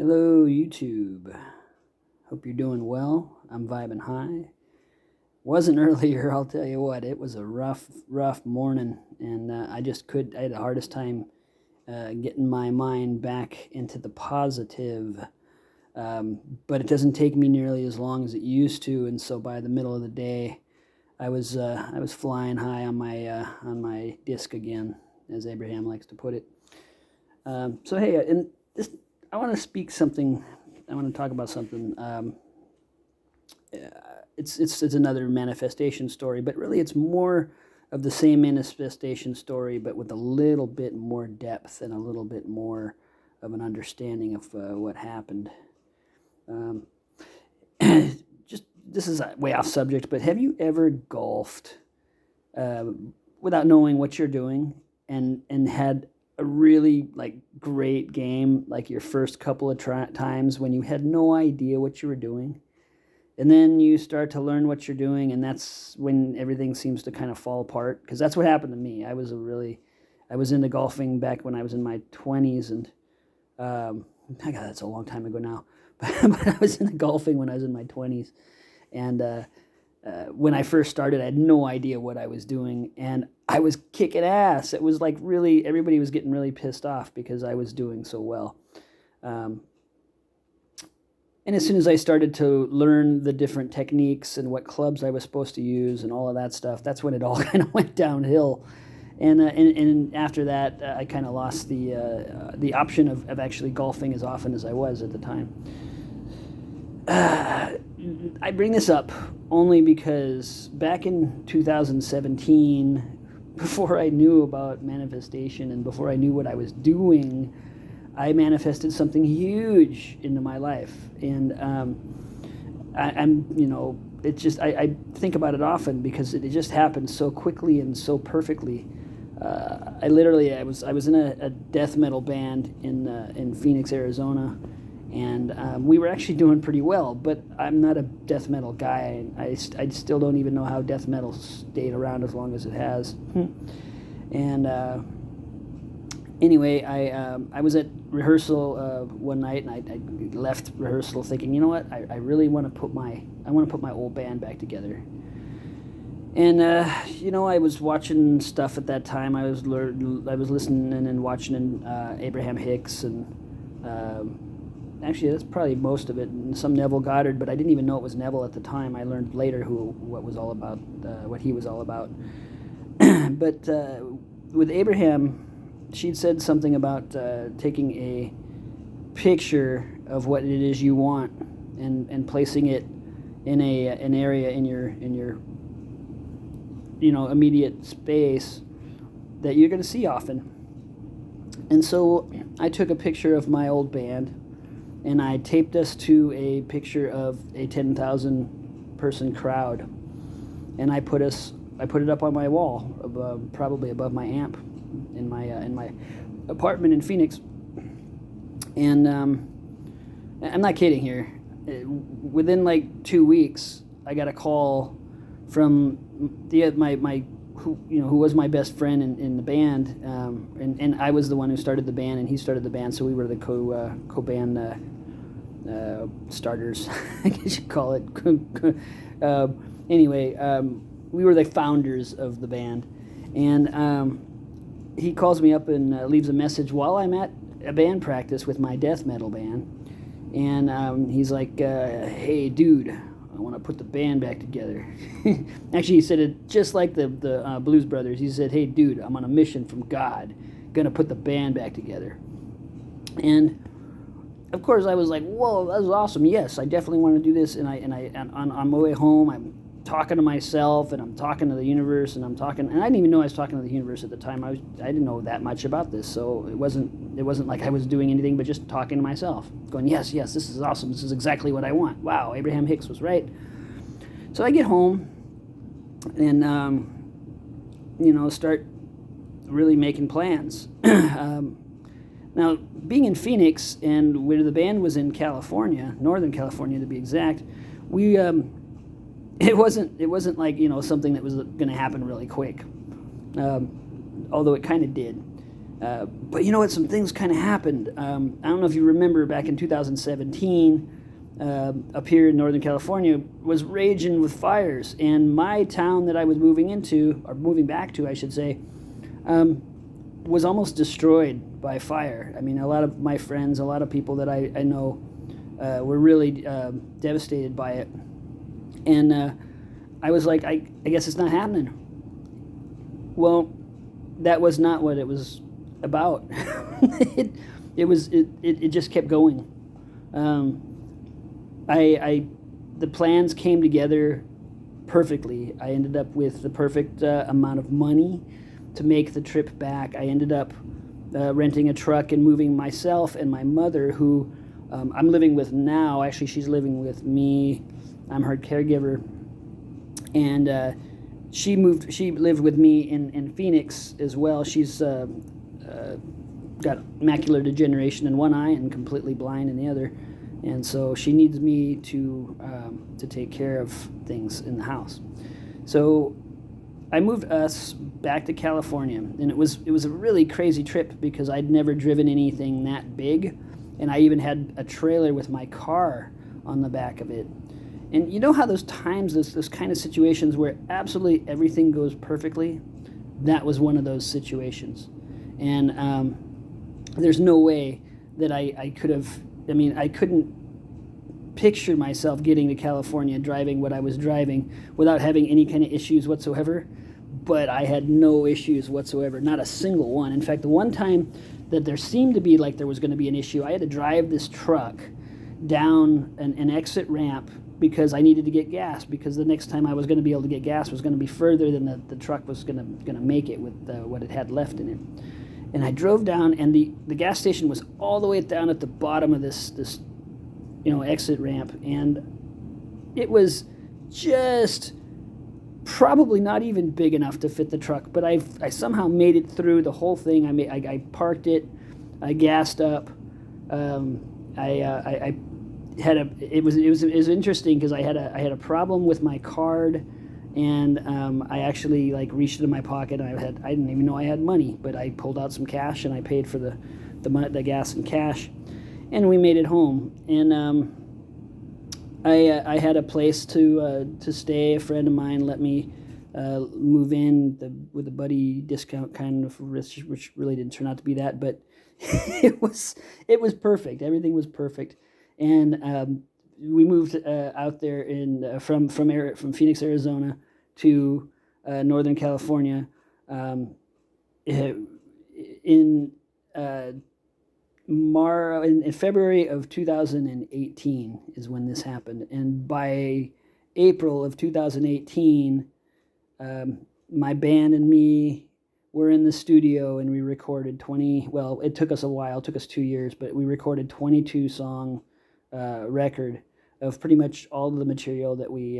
Hello, YouTube. Hope you're doing well. I'm vibing high. Wasn't earlier, I'll tell you what. It was a rough morning, and I had the hardest time getting my mind back into the positive. But it doesn't take me nearly as long as it used to, and so by the middle of the day, I was flying high on my disc again, as Abraham likes to put it. So hey, and this. I want to speak something. I want to talk about something. It's another manifestation story, but really it's more of the same manifestation story, but with a little bit more depth and a little bit more of an understanding of what happened. Just this is way off subject, but have you ever golfed without knowing what you're doing and had a really great game, like your first couple of times when you had no idea what you were doing, and then you start to learn what you're doing, and that's when everything seems to kind of fall apart? Because that's what happened to me. I was into golfing back when I was in my 20s, and my God, that's a long time ago now. But I was into golfing when I was in my 20s, and when I first started, I had no idea what I was doing, and I was kicking ass. It was like really, everybody was getting really pissed off because I was doing so well. And as soon as I started to learn the different techniques and what clubs I was supposed to use and all of that stuff, that's when it all kind of went downhill. And after that, I kind of lost the option of actually golfing as often as I was at the time. I bring this up only because back in 2017, before I knew about manifestation and before I knew what I was doing, I manifested something huge into my life. And I think about it often because it just happened so quickly and so perfectly. I was in a death metal band in Phoenix, Arizona. And we were actually doing pretty well, but I'm not a death metal guy. I still don't even know how death metal stayed around as long as it has. And anyway, I was at rehearsal one night, and I left rehearsal thinking, you know what, I really want to put my old band back together. And I was watching stuff at that time. I was listening and watching Abraham Hicks and. Actually, that's probably most of it, and some Neville Goddard, but I didn't even know it was Neville at the time. I learned later what he was all about. But with Abraham, she'd said something about taking a picture of what it is you want and placing it in an area in your immediate space that you're going to see often. And so I took a picture of my old band, and I taped us to a picture of a 10,000 person crowd, and I put it up on my wall, probably above my amp, in my apartment in Phoenix. And I'm not kidding here. Within 2 weeks, I got a call from who was my best friend in the band, and I was the one who started the band, and he started the band, so we were the co-band starters, I guess you call it. Anyway, we were the founders of the band, and he calls me up and leaves a message while I'm at a band practice with my death metal band, and he's like, hey dude, I want to put the band back together. Actually, he said it just like the Blues Brothers. He said, hey dude, I'm on a mission from God, gonna put the band back together. And of course I was like, whoa, that was awesome. Yes, I definitely want to do this. And on my way home, I'm talking to myself, and I'm talking to the universe, and I didn't even know I was talking to the universe at the time. I didn't know that much about this, so it wasn't like I was doing anything but just talking to myself, going, yes, this is awesome. This is exactly what I want. Wow, Abraham Hicks was right. So I get home and start really making plans. Now, being in Phoenix, and where the band was in California, Northern California to be exact, we it wasn't like something that was going to happen really quick, although it kind of did. But you know what? Some things kind of happened. I don't know if you remember back in 2017, up here in Northern California, was raging with fires, and my town that I was moving into, or moving back to, I should say, was almost destroyed by fire. I mean, a lot of my friends, a lot of people that I know, were really devastated by it, and I was like, I guess it's not happening. Well, that was not what it was about. it just kept going. The plans came together perfectly. I ended up with the perfect amount of money to make the trip back. I ended up renting a truck and moving myself and my mother, who I'm living with now. Actually, she's living with me. I'm her caregiver, and she lived with me in Phoenix as well. She's got macular degeneration in one eye and completely blind in the other, and so she needs me to take care of things in the house. So I moved us back to California, and it was a really crazy trip because I'd never driven anything that big, and I even had a trailer with my car on the back of it. And you know how those times, those kind of situations where absolutely everything goes perfectly? That was one of those situations. And there's no way that I could have, I couldn't picture myself getting to California driving what I was driving without having any kind of issues whatsoever. But I had no issues whatsoever, not a single one. In fact, the one time that there seemed to be like there was going to be an issue, I had to drive this truck down an exit ramp because I needed to get gas, because the next time I was going to be able to get gas was going to be further than the truck was going to make it with what it had left in it. And I drove down, and the gas station was all the way down at the bottom of this exit ramp, and it was just probably not even big enough to fit the truck, but I somehow made it through the whole thing. I parked it, I gassed up, I had it was interesting because I had a problem with my card, and I actually reached into my pocket, and I didn't even know I had money, but I pulled out some cash and I paid for the gas in cash, and we made it home. And I had a place to stay. A friend of mine let me move in with a buddy discount kind of, which really didn't turn out to be that, but it was perfect. Everything was perfect. And we moved out there from Phoenix, Arizona, to Northern California in February of 2018 is when this happened. And by April of 2018, my band and me were in the studio, and we recorded it took us a while, it took us 2 years, but we recorded 22-song record of pretty much all of the material that we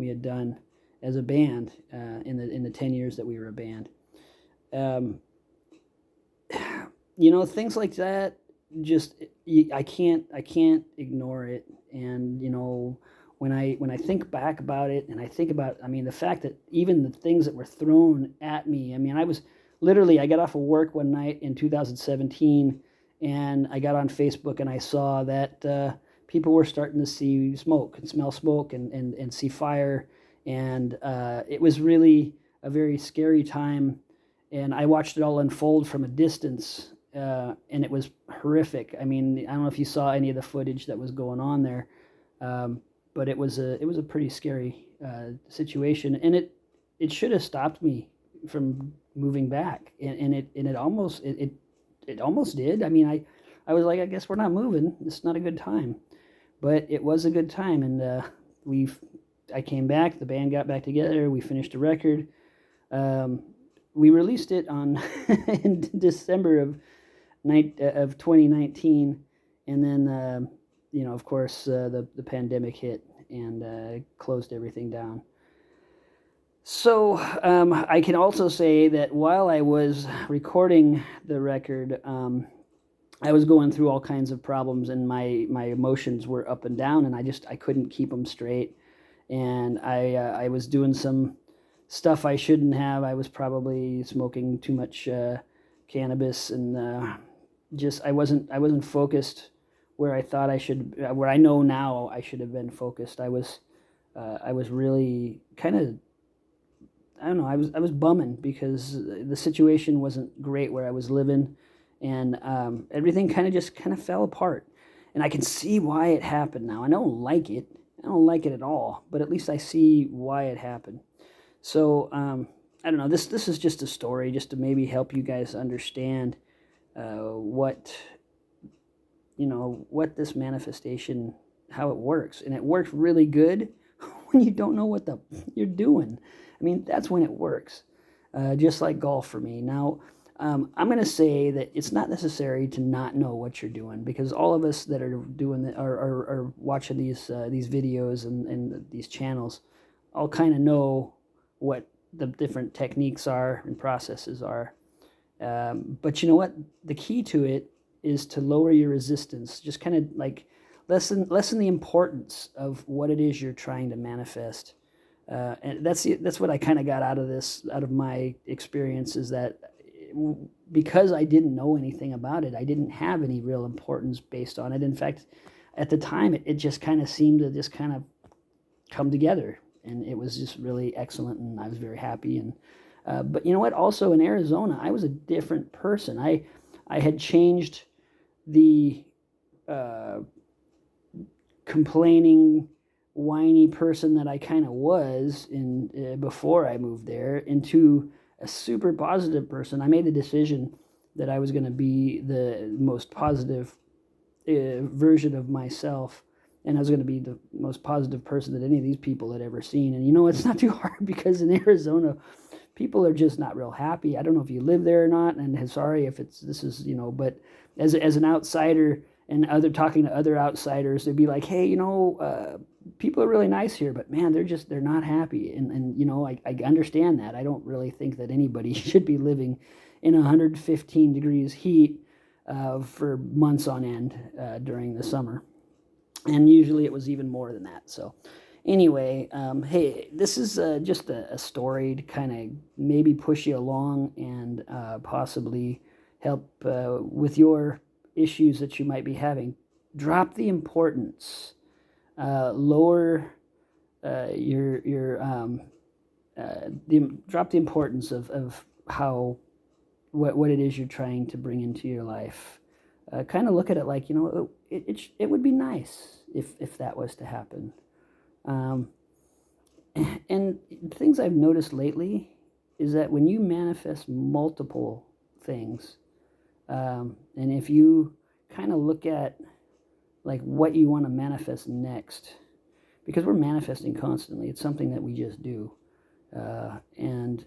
had done as a band in the 10 years that we were a band. Things like that, just I can't ignore it. And when I think back about it, and I think about the fact that even the things that were thrown at me, I got off of work one night in 2017, and I got on Facebook, and I saw that people were starting to see smoke and smell smoke and see fire, and it was really a very scary time, and I watched it all unfold from a distance, and it was horrific. I don't know if you saw any of the footage that was going on there, but it was a pretty scary situation, and it should have stopped me from moving back, and it almost did. I was like, I guess we're not moving. It's not a good time, but it was a good time, and I came back. The band got back together. We finished a record. We released it in December of 2019, and then of course the pandemic hit and closed everything down. So I can also say that while I was recording the record, I was going through all kinds of problems, and my emotions were up and down, and I couldn't keep them straight, and I was doing some stuff I shouldn't have. I was probably smoking too cannabis, and just I wasn't focused where I thought I should, where I know now I should have been focused. I was really kind of, I don't know, I was bumming because the situation wasn't great where I was living, and everything kind of fell apart. And I can see why it happened now. I don't like it. I don't like it at all, but at least I see why it happened. So I don't know. This is just a story, just to maybe help you guys understand what what this manifestation, how it works, and it works really good when you don't know what you're doing. I mean, that's when it works. Just like golf for me. Now, I'm going to say that it's not necessary to not know what you're doing, because all of us that are doing are watching these videos and these channels all kind of know what the different techniques are and processes are. But you know what? The key to it is to lower your resistance. Just kind of like lessen the importance of what it is you're trying to manifest. And that's what I kind of got out of my experience, is that because I didn't know anything about it, I didn't have any real importance based on it. In fact, at the time, it just kind of seemed to just kind of come together, and it was just really excellent, and I was very happy. And but you know what? Also in Arizona, I was a different person. I had changed the complaining, whiny person that I kind of was in before I moved there into a super positive person. I made the decision that I was going to be the most positive version of myself, and I was going to be the most positive person that any of these people had ever seen. And you know, it's not too hard, because in Arizona, people are just not real happy. I don't know if you live there or not, and sorry if this is, but as an outsider and talking to other outsiders, they'd be like, hey, people are really nice here, but man, they're not happy. And I understand that. I don't really think that anybody should be living in 115 degrees heat for months on end during the summer. And usually it was even more than that. So anyway, hey, this is just a story to kind of maybe push you along and possibly help with your issues that you might be having. Drop the importance. Lower drop the importance of how what it is you're trying to bring into your life. Kind of look at it like, it would be nice if that was to happen. And things I've noticed lately is that when you manifest multiple things, and if you kind of look at like what you want to manifest next, because we're manifesting constantly. It's something that we just do. And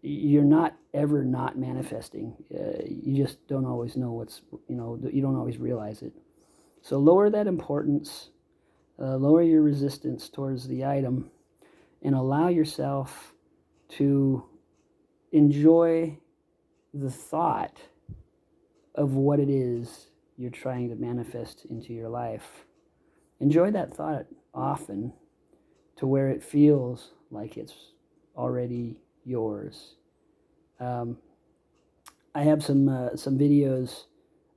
you're not ever not manifesting. You just don't always know you don't always realize it. So lower that importance, lower your resistance towards the item, and allow yourself to enjoy the thought of what it is you're trying to manifest into your life. Enjoy that thought often, to where it feels like it's already yours. I have some videos.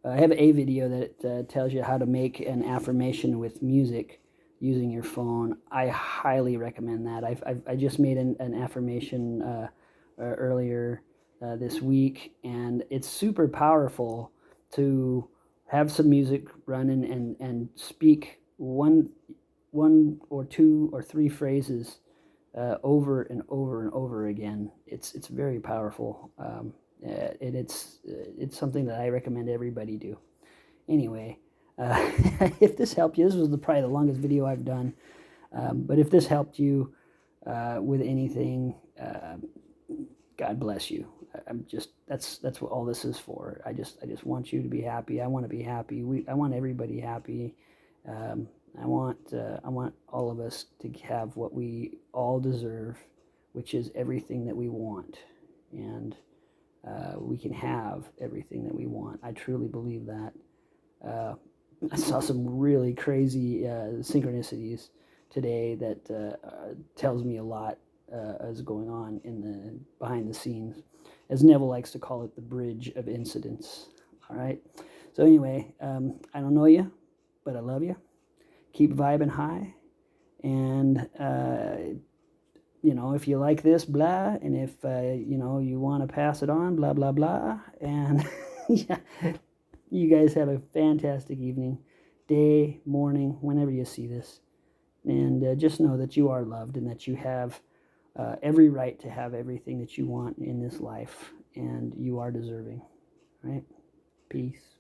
I have a video that tells you how to make an affirmation with music using your phone. I highly recommend that. I just made an affirmation earlier this week, and it's super powerful to have some music running and speak one or two or three phrases over and over and over again. It's very powerful, and it's something that I recommend everybody do. Anyway, if this helped you, this was probably the longest video I've done. But if this helped you with anything, God bless you. That's what all this is for. I just want you to be happy. I want to be happy. I want everybody happy. I want all of us to have what we all deserve, which is everything that we want, and we can have everything that we want. I truly believe that. I saw some really crazy synchronicities today that tells me a lot is going on behind the scenes. as Neville likes to call it, the bridge of incidents. All right. So anyway, I don't know you, but I love you. Keep vibing high. And, if you like this, blah, and if, you want to pass it on, blah, blah, blah. And yeah, you guys have a fantastic evening, day, morning, whenever you see this. And just know that you are loved and that you have every right to have everything that you want in this life. And you are deserving. Right? Peace.